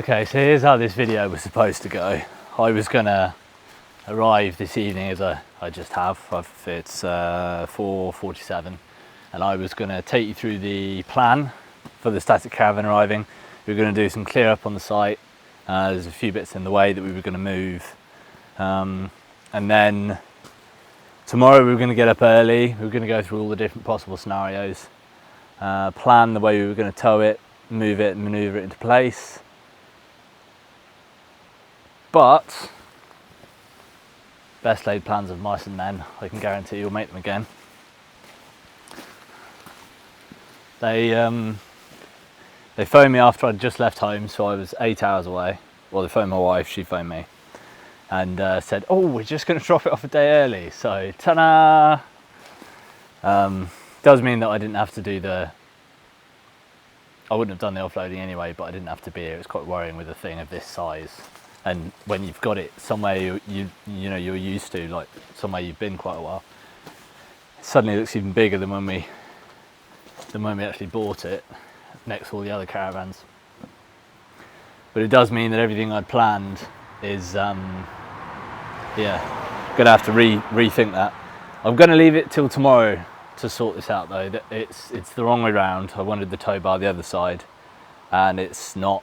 Okay, so here's how this video was supposed to go. I was gonna arrive this evening as I just have. It's 4:47, and I was gonna take you through the plan for the static caravan arriving. We were gonna do some clear up on the site. There's a few bits in the way that we were gonna move. And then tomorrow we were gonna get up early. We were gonna go through all the different possible scenarios, plan the way we were gonna tow it, move it and maneuver it into place. But best laid plans of mice and men, I can guarantee you'll make them again. They phoned me after I'd just left home, so I was 8 hours away. Well, they phoned my wife, she phoned me, and said, "Oh, we're just going to drop it off a day early." So, ta-da! Does mean that I didn't have to do I wouldn't have done the offloading anyway, but I didn't have to be here. It was quite worrying with a thing of this size. And when you've got it somewhere you know you're used to, like somewhere you've been quite a while, it suddenly looks even bigger than when we actually bought it next to all the other caravans. But it does mean that everything I'd planned is gonna have to rethink that. I'm gonna leave it till tomorrow to sort this out though. It's the wrong way round. I wanted the tow bar the other side and it's not,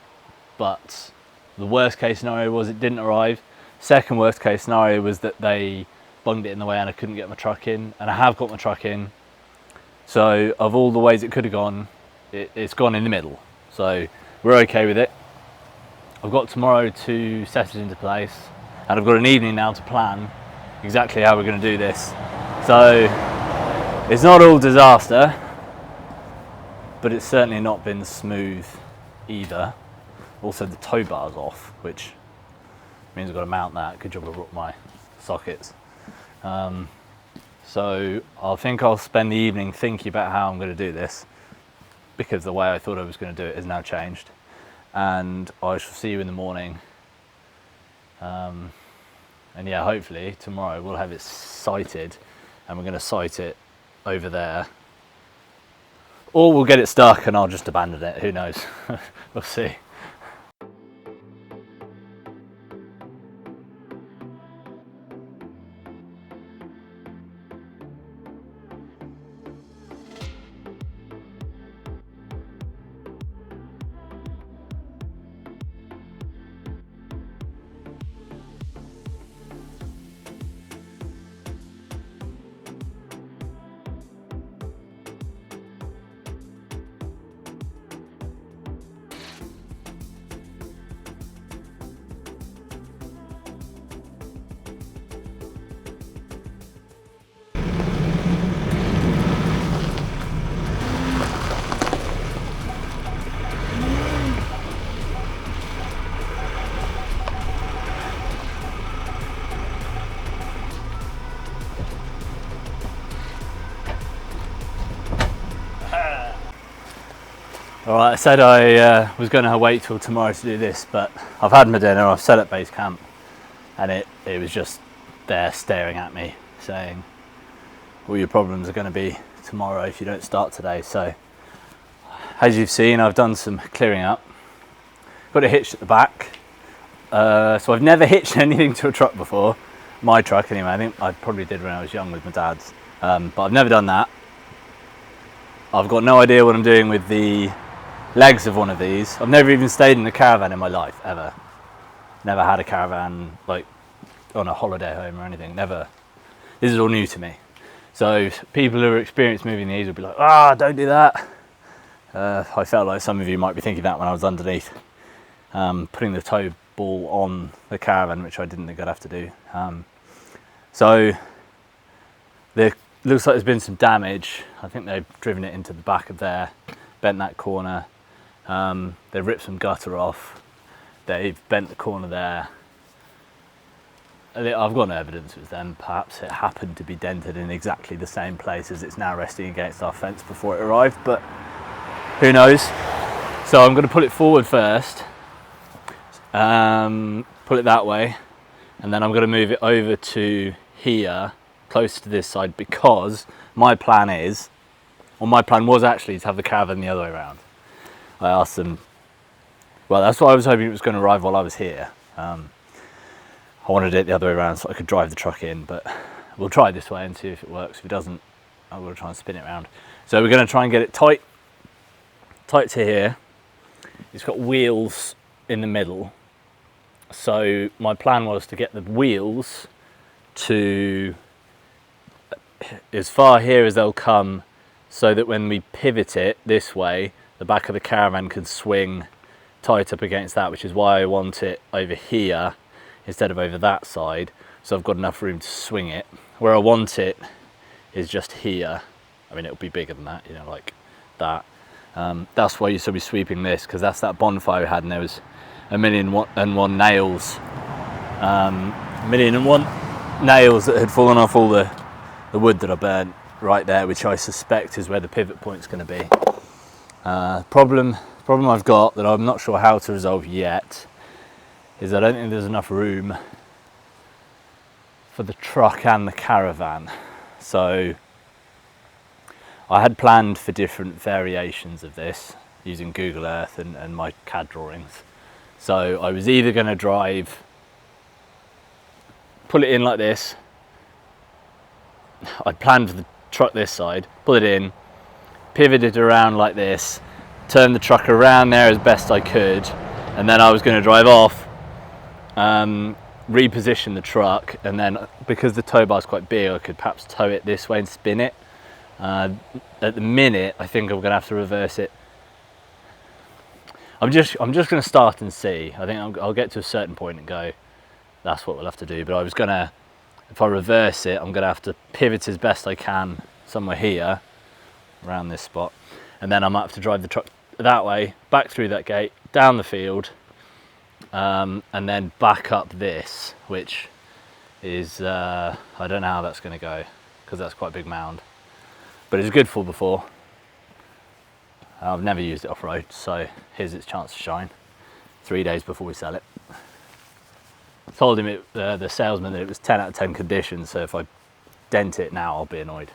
but the worst case scenario was it didn't arrive. Second worst case scenario was that they bunged it in the way and I couldn't get my truck in, and I have got my truck in. So of all the ways it could have gone, it's gone in the middle. So we're okay with it. I've got tomorrow to set it into place, and I've got an evening now to plan exactly how we're going to do this. So it's not all disaster, but it's certainly not been smooth either. Also the tow bar's off, which means I've got to mount that. Good job I brought my sockets. So I think I'll spend the evening thinking about how I'm going to do this, because the way I thought I was going to do it has now changed. And I shall see you in the morning. And yeah, hopefully tomorrow we'll have it sighted, and we're going to sight it over there. Or we'll get it stuck and I'll just abandon it, who knows. We'll see. Alright, I said I was going to wait till tomorrow to do this, but I've had my dinner, I've set up base camp, and it was just there staring at me saying, all your problems are going to be tomorrow if you don't start today. So as you've seen, I've done some clearing up, got it hitched at the back. So I've never hitched anything to a truck before, my truck anyway. I think I probably did when I was young with my dad's, but I've never done that. I've got no idea what I'm doing with the legs of one of these. I've never even stayed in a caravan in my life, ever. Never had a caravan like on a holiday home or anything, never. This is all new to me. So people who are experienced moving these will be like, don't do that. I felt like some of you might be thinking that when I was underneath, putting the tow ball on the caravan, which I didn't think I'd have to do. So there looks like there's been some damage. I think they've driven it into the back of there, bent that corner. They've ripped some gutter off. They've bent the corner there. I've got no evidence it was them. Perhaps it happened to be dented in exactly the same place as it's now resting against our fence before it arrived, but who knows. So I'm going to pull it forward first, pull it that way, and then I'm going to move it over to here, close to this side, because my plan was actually to have the caravan the other way around. I asked them Well, that's what I was hoping it was going to arrive while I was here. I wanted it the other way around so I could drive the truck in, but we'll try it this way and see if it works. If it doesn't, I will try and spin it around. So we're going to try and get it tight to here. It's got wheels in the middle. So my plan was to get the wheels to as far here as they'll come, so that when we pivot it this way, the back of the Caravan can swing tight up against that, which is why I want it over here instead of over that side, so I've got enough room to swing it. Where I want it is just here. I mean, it'll be bigger than that, you know, like that. That's why you should be sweeping this, because that's that bonfire we had, and there was a million and one nails that had fallen off all the wood that I burnt right there, which I suspect is where the pivot point's going to be. Problem I've got that I'm not sure how to resolve yet is I don't think there's enough room for the truck and the Caravan. So I had planned for different variations of this using Google Earth and my CAD drawings. So I was either going to pull it in like this. I'd planned for the truck this side, pull it in, pivot it around like this, turn the truck around there as best I could, and then I was going to drive off, reposition the truck, and then because the tow bar is quite big, I could perhaps tow it this way and spin it. At the minute, I think I'm going to have to reverse it. I'm just going to start and see. I think I'll get to a certain point and go, that's what we'll have to do. But I was going to, if I reverse it, I'm going to have to pivot as best I can somewhere here, around this spot, and then I might have to drive the truck that way, back through that gate, down the field, and then back up this, which is, I don't know how that's going to go, because that's quite a big mound. But it's good for before. I've never used it off-road, so here's its chance to shine. 3 days before we sell it. I told him, the salesman, that it was 10 out of 10 condition, so if I dent it now, I'll be annoyed.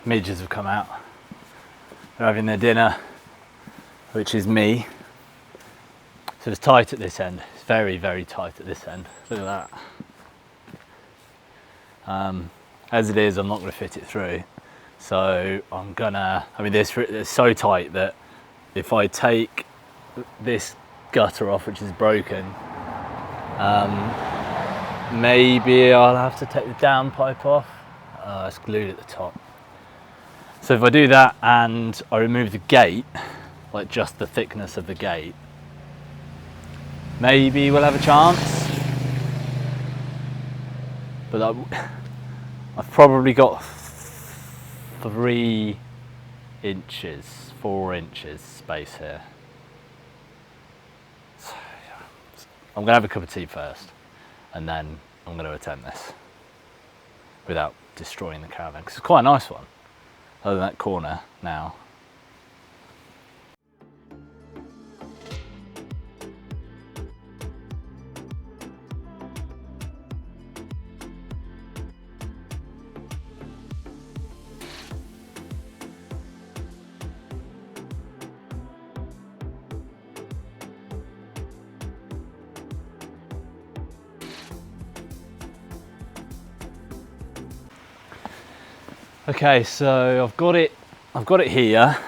Midges have come out. They're having their dinner, which is me. So it's tight at this end. It's very, very tight at this end. Look at that. As it is, I'm not going to fit it through. So I'm gonna, I mean, it's so tight that if I take this gutter off, which is broken, maybe I'll have to take the downpipe off. It's glued at the top. So if I do that and I remove the gate, like just the thickness of the gate, maybe we'll have a chance. But I've probably got 3 inches, 4 inches space here. So, yeah, I'm gonna have a cup of tea first, and then I'm gonna attempt this without destroying the caravan, because it's quite a nice one, other than that corner now. Okay, so I've got it here,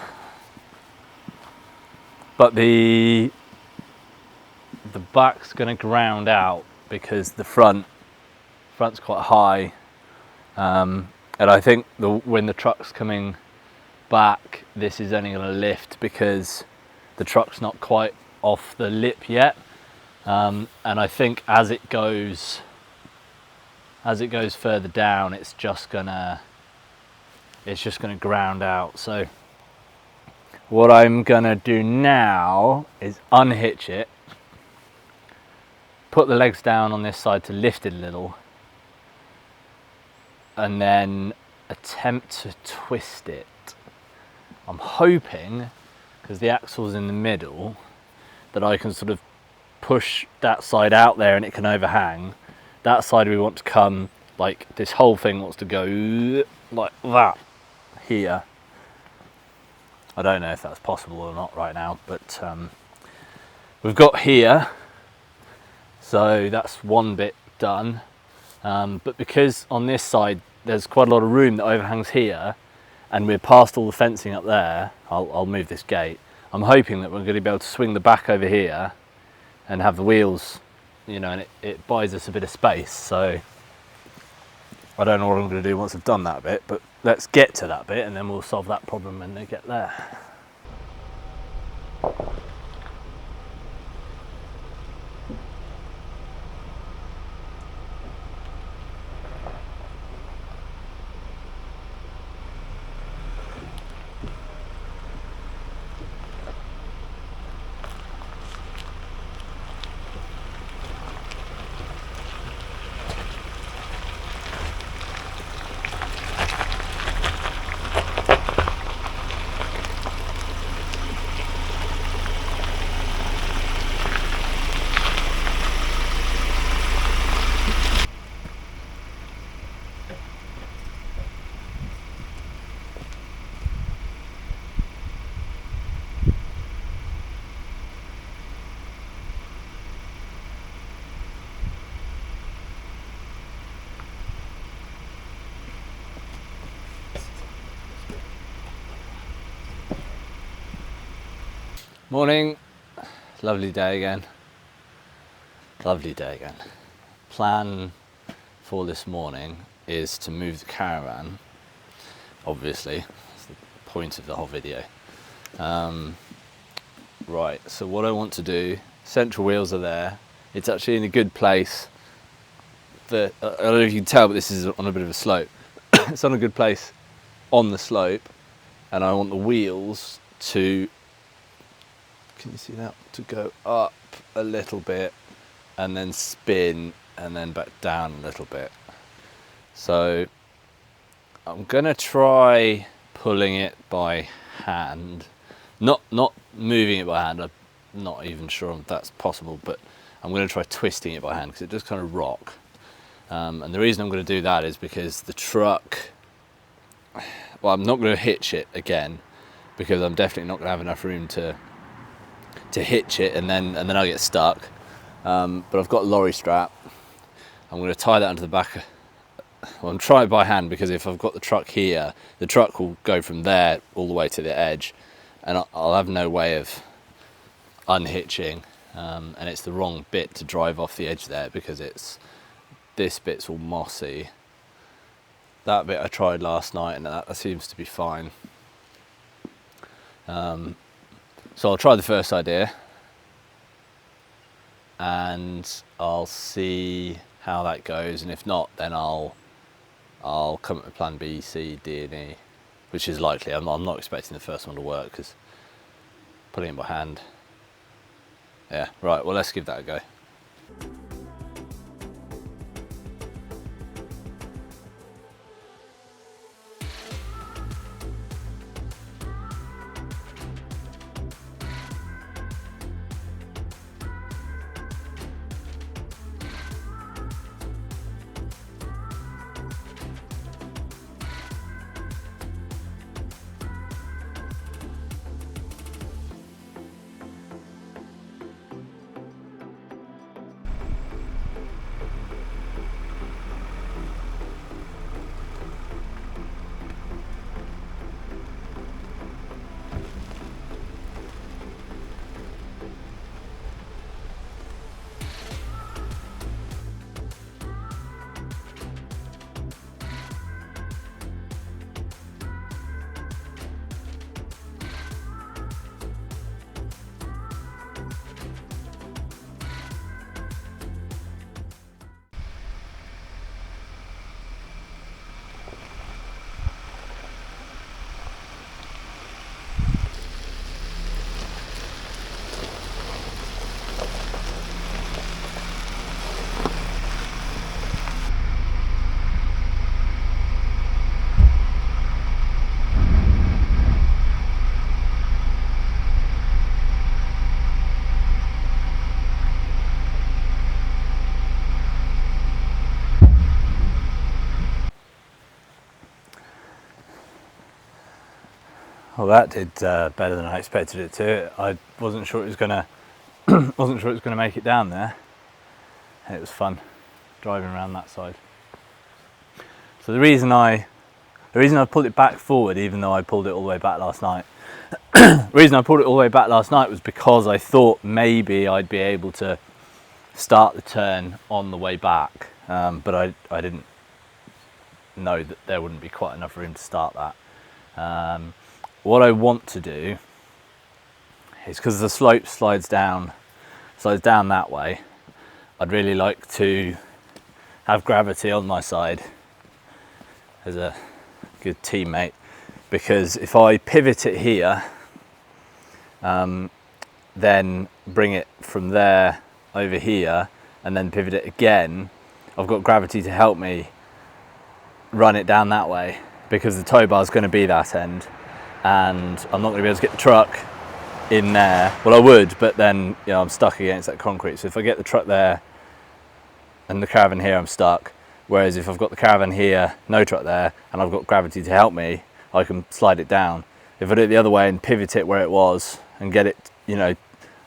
but the back's going to ground out because the front's quite high, and I think when the truck's coming back, this is only going to lift because the truck's not quite off the lip yet, and I think as it goes further down, it's just gonna ground out. So what I'm gonna do now is unhitch it, put the legs down on this side to lift it a little, and then attempt to twist it. I'm hoping, because the axle's in the middle, that I can sort of push that side out there and it can overhang. That side we want to come, like this whole thing wants to go like that here. I don't know if that's possible or not right now, but we've got here, so that's one bit done, but because on this side there's quite a lot of room that overhangs here, and we're past all the fencing up there, I'll move this gate. I'm hoping that we're going to be able to swing the back over here and have the wheels, you know, and it buys us a bit of space. So I don't know what I'm going to do once I've done that bit, but let's get to that bit and then we'll solve that problem when they get there. Morning, lovely day again. Lovely day again. Plan for this morning is to move the caravan, obviously, that's the point of the whole video. Right, so what I want to do, central wheels are there. It's actually in a good place. I don't know if you can tell, but this is on a bit of a slope. It's on a good place on the slope, and I want the wheels to, can you see that, to go up a little bit and then spin and then back down a little bit. So I'm gonna try pulling it by hand, not moving it by hand. I'm not even sure if that's possible, but I'm gonna try twisting it by hand because it does kind of rock. And the reason I'm gonna do that is because the truck, well, I'm not gonna hitch it again because I'm definitely not gonna have enough room to hitch it, and then I'll get stuck. But I've got a lorry strap. I'm going to tie that onto the back. Well, I'm trying by hand because if I've got the truck here, the truck will go from there all the way to the edge, and I'll have no way of unhitching. And it's the wrong bit to drive off the edge there because this bit's all mossy. That bit I tried last night, and that seems to be fine. So I'll try the first idea and I'll see how that goes, and if not, then I'll come up with plan B, C, D and E, which is likely. I'm not expecting the first one to work because putting it by hand. Yeah, right, well, let's give that a go. Well, that did better than I expected it to. I wasn't sure it was gonna make it down there. It was fun driving around that side. So the reason I pulled it back forward, even though I pulled it all the way back last night, the reason I pulled it all the way back last night was because I thought maybe I'd be able to start the turn on the way back, but I didn't know that there wouldn't be quite enough room to start that. What I want to do is, because the slope slides down that way, I'd really like to have gravity on my side as a good teammate, because if I pivot it here, then bring it from there over here and then pivot it again, I've got gravity to help me run it down that way, because the tow bar is going to be that end and I'm not going to be able to get the truck in there. Well, I would, but then I'm stuck against that concrete. So if I get the truck there and the Caravan here, I'm stuck. Whereas if I've got the Caravan here, no truck there, and I've got gravity to help me, I can slide it down. If I do it the other way and pivot it where it was and get it,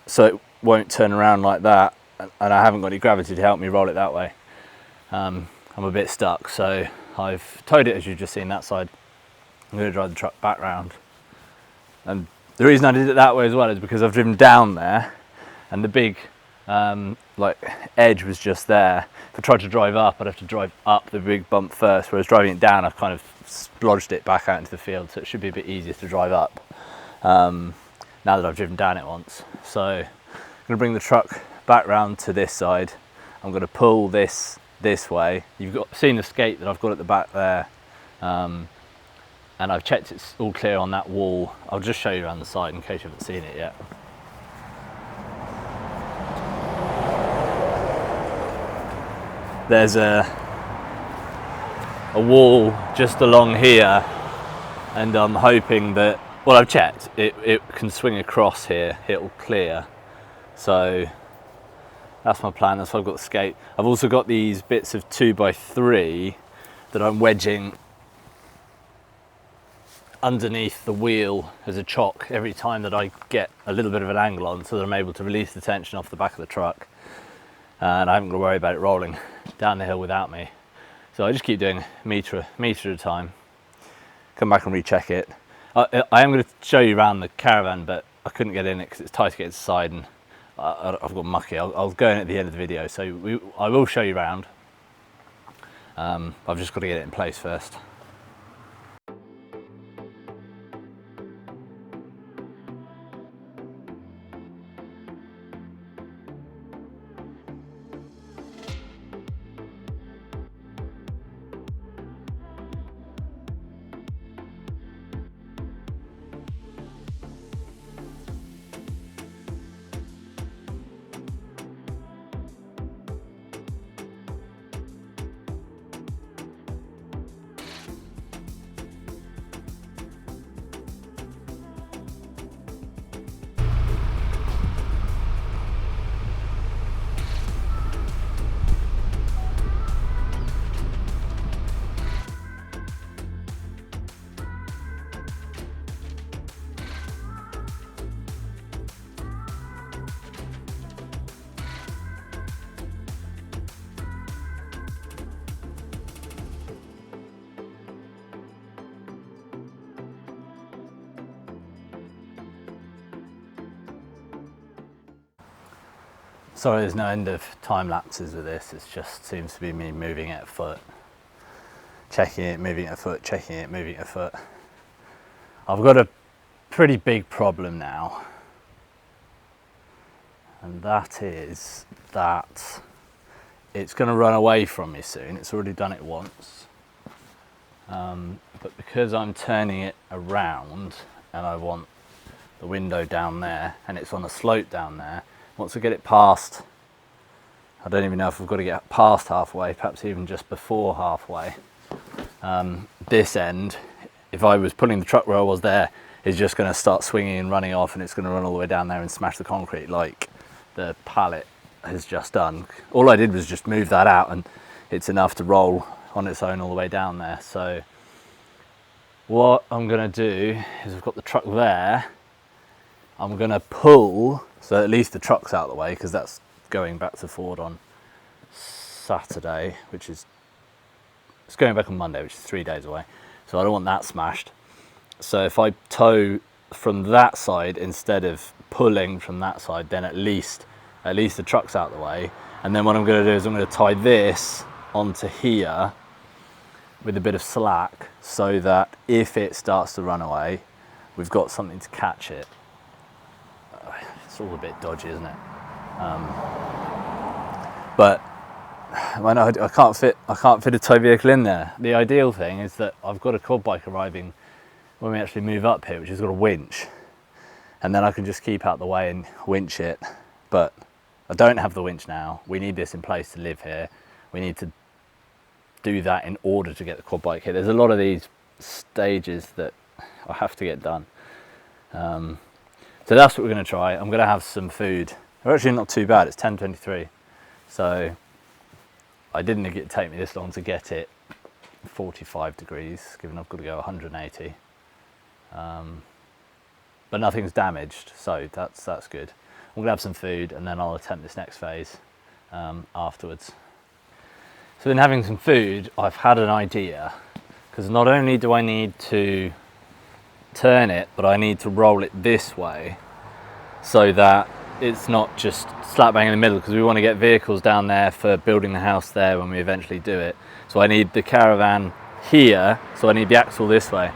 so it won't turn around like that, and I haven't got any gravity to help me roll it that way, I'm a bit stuck. So I've towed it, as you've just seen, that side. I'm going to drive the truck back round. And the reason I did it that way as well is because I've driven down there and the big edge was just there. If I tried to drive up, I'd have to drive up the big bump first, whereas driving it down, I've kind of splodged it back out into the field, so it should be a bit easier to drive up now that I've driven down it once. So I'm going to bring the truck back round to this side. I'm going to pull this way. You've seen the skate that I've got at the back there, and I've checked it's all clear on that wall. I'll just show you around the side in case you haven't seen it yet. There's a wall just along here, and I'm hoping that, well, I've checked, it can swing across here, it'll clear. So that's my plan. That's why I've got the skate. I've also got these bits of 2x3 that I'm wedging underneath the wheel as a chock every time that I get a little bit of an angle on, so that I'm able to release the tension off the back of the truck, and I haven't got to worry about it rolling down the hill without me. So I just keep doing meter at a time, come back and recheck it. I am going to show you around the Caravan, but I couldn't get in it because it's tight to get inside, and I've got mucky. I'll go in at the end of the video, so I will show you around. I've just got to get it in place first. Sorry, there's no end of time lapses with this. It just seems to be me moving it a foot, checking it, moving it a foot, checking it, moving it a foot. I've got a pretty big problem now, and that is that it's going to run away from me soon. It's already done it once, but because I'm turning it around and I want the window down there and it's on a slope down there, once I get it past, I don't even know if I've got to get past halfway, perhaps even just before halfway. This end, if I was pulling the truck where I was there, is just going to start swinging and running off, and it's going to run all the way down there and smash the concrete like the pallet has just done. All I did was just move that out, and it's enough to roll on its own all the way down there. So what I'm gonna do is I've got the truck there. I'm gonna pull, so at least the truck's out of the way, because that's going back to Ford on Saturday, it's going back on Monday, which is 3 days away. So I don't want that smashed. So if I tow from that side instead of pulling from that side, then at least the truck's out of the way. And then what I'm gonna do is I'm gonna tie this onto here with a bit of slack, so that if it starts to run away, we've got something to catch it. It's all a bit dodgy, isn't it? But I can't fit a tow vehicle in there. The ideal thing is that I've got a quad bike arriving when we actually move up here, which has got a winch, and then I can just keep out the way and winch it. But I don't have the winch now. We need this in place to live here. We need to do that in order to get the quad bike here. There's a lot of these stages that I have to get done. So that's what we're going to try. I'm going to have some food. They're actually not too bad. It's 10:23, so I didn't think it'd take me this long to get it 45 degrees, given I've got to go 180. But nothing's damaged, so that's good. I'm going to have some food, and then I'll attempt this next phase afterwards. So in having some food, I've had an idea, because not only do I need to turn it, but I need to roll it this way so that it's not just slap bang in the middle, because we want to get vehicles down there for building the house there when we eventually do it. So I need the Caravan here, so I need the axle this way.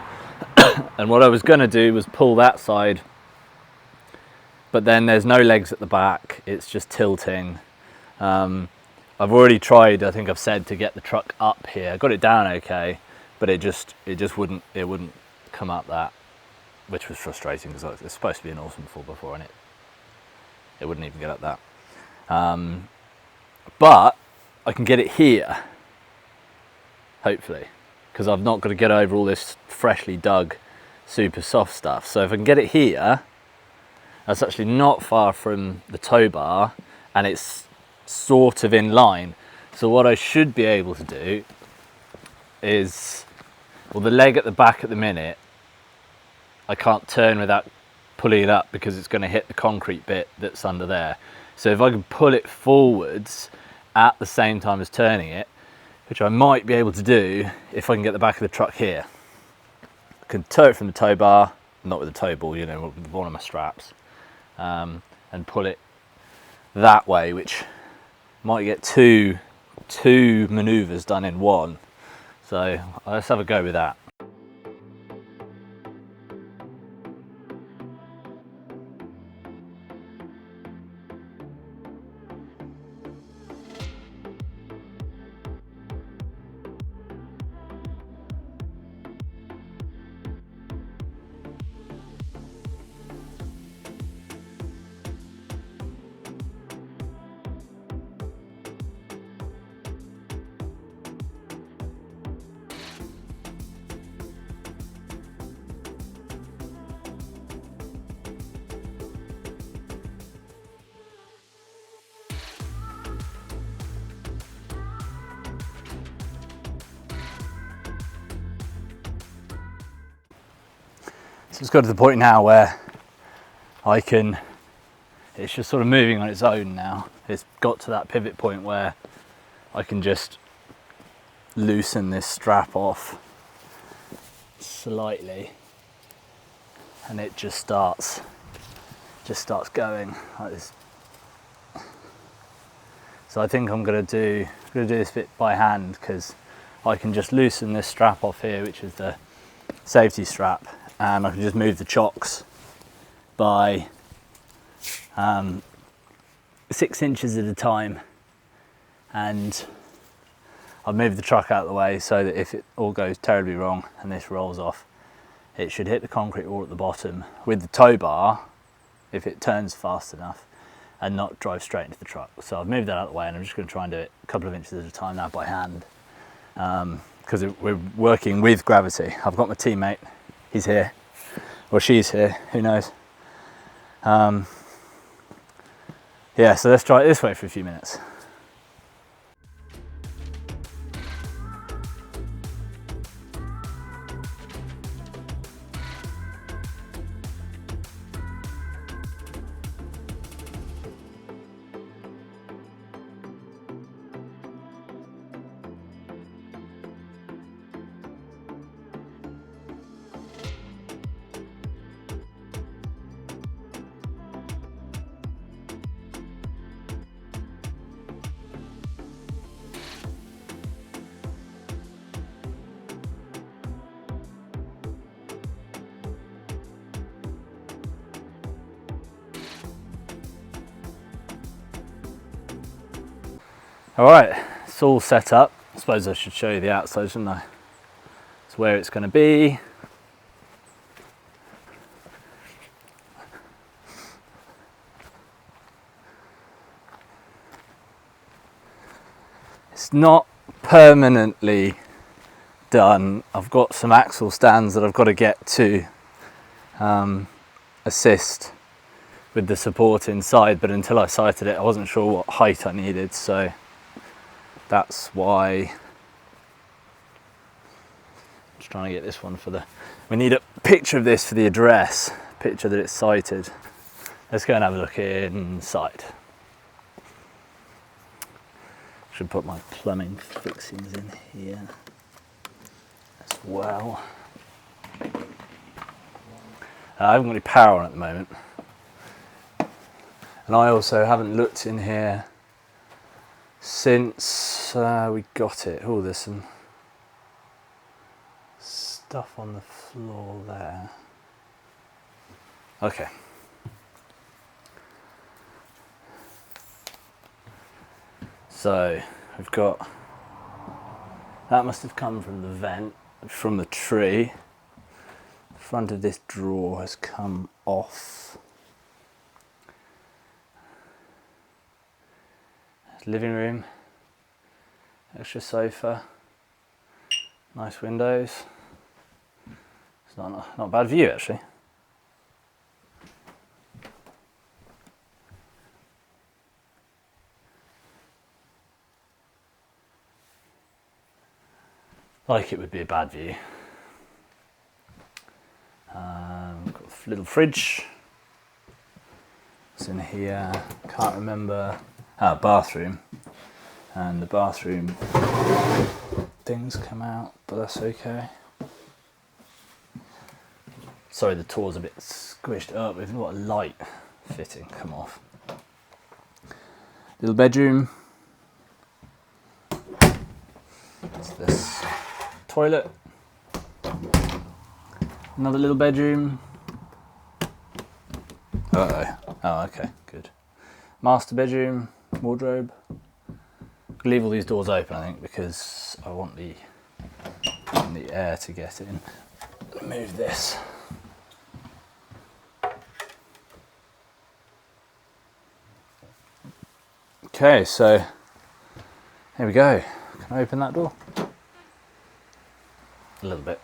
And what I was going to do was pull that side, but then there's no legs at the back, it's just tilting. I've already tried, I think I've said, to get the truck up here. I got it down okay, but it just wouldn't come up that, which was frustrating, because it's supposed to be an awesome 4x4 and it wouldn't even get up that. But I can get it here, hopefully, because I've not got to get over all this freshly dug super soft stuff. So if I can get it here, that's actually not far from the tow bar, and it's sort of in line. So what I should be able to do is, well, the leg at the back at the minute I can't turn without pulling it up, because it's going to hit the concrete bit that's under there. So if I can pull it forwards at the same time as turning it, which I might be able to do if I can get the back of the truck here, I can tow it from the tow bar, not with the tow ball, you know, with one of my straps, and pull it that way, which might get two maneuvers done in one. So let's have a go with that. So it's got to the point now where it's just sort of moving on its own now. It's got to that pivot point where I can just loosen this strap off slightly, and it just starts going like this. So I think I'm going to do this bit by hand, because I can just loosen this strap off here, which is the safety strap, and I can just move the chocks by 6 inches at a time, and I've moved the truck out of the way so that if it all goes terribly wrong and this rolls off, it should hit the concrete wall at the bottom with the tow bar if it turns fast enough, and not drive straight into the truck. So I've moved that out of the way, and I'm just going to try and do it a couple of inches at a time now by hand, because we're working with gravity. I've got my teammate, he's here, or she's here, who knows. Yeah, so let's try it this way for a few minutes. Alright, it's all set up. I suppose I should show you the outside, shouldn't I? It's where it's going to be. It's not permanently done. I've got some axle stands that I've got to get to assist with the support inside, but until I sighted it I wasn't sure what height I needed, so that's why I'm just trying to get this one for the, we need a picture of this for the address, picture that it's sighted. Let's go and have a look inside. Should put my plumbing fixings in here as well. I haven't got any power on at the moment. And I also haven't looked in here since we got it. Oh, there's some stuff on the floor there. Okay. So we've got, that must have come from the vent, from the tree. The front of this drawer has come off. Living room, extra sofa, nice windows. It's not a bad view actually. Like it would be a bad view. We've got a little fridge. It's in here. Can't remember. Bathroom. And the bathroom things come out, but that's okay. Sorry, the door's a bit squished up. We've got a light fitting come off. Little bedroom. That's this toilet. Another little bedroom. Uh-oh. Oh, okay, good. Master bedroom, wardrobe. Leave all these doors open, I think, because I want the air to get in. Move this. Okay, so here we go. Can I open that door? A little bit.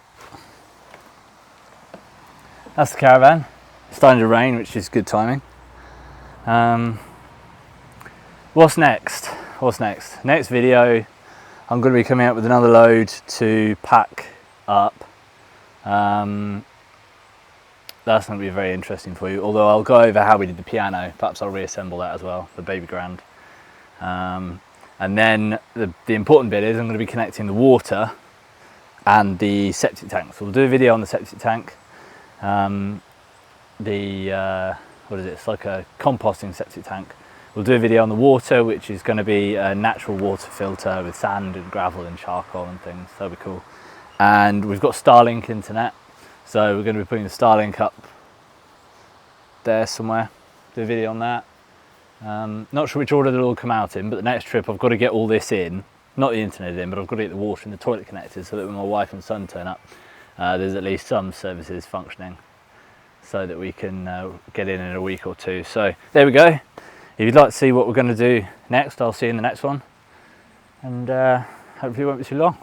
That's the caravan. It's starting to rain, which is good timing. What's next? Next video, I'm going to be coming out with another load to pack up. That's going to be very interesting for you, although I'll go over how we did the piano. Perhaps I'll reassemble that as well, the baby grand. And then the important bit is I'm going to be connecting the water and the septic tank. So we'll do a video on the septic tank. What is it? It's like a composting septic tank. We'll do a video on the water, which is going to be a natural water filter with sand and gravel and charcoal and things. That'll be cool. And we've got Starlink internet, so we're going to be putting the Starlink up there somewhere. Do a video on that. Not sure which order they'll all come out in, but the next trip I've got to get all this in. Not the internet in, but I've got to get the water and the toilet connected so that when my wife and son turn up, there's at least some services functioning so that we can get in a week or two. So there we go. If you'd like to see what we're going to do next, I'll see you in the next one, and hopefully it won't be too long.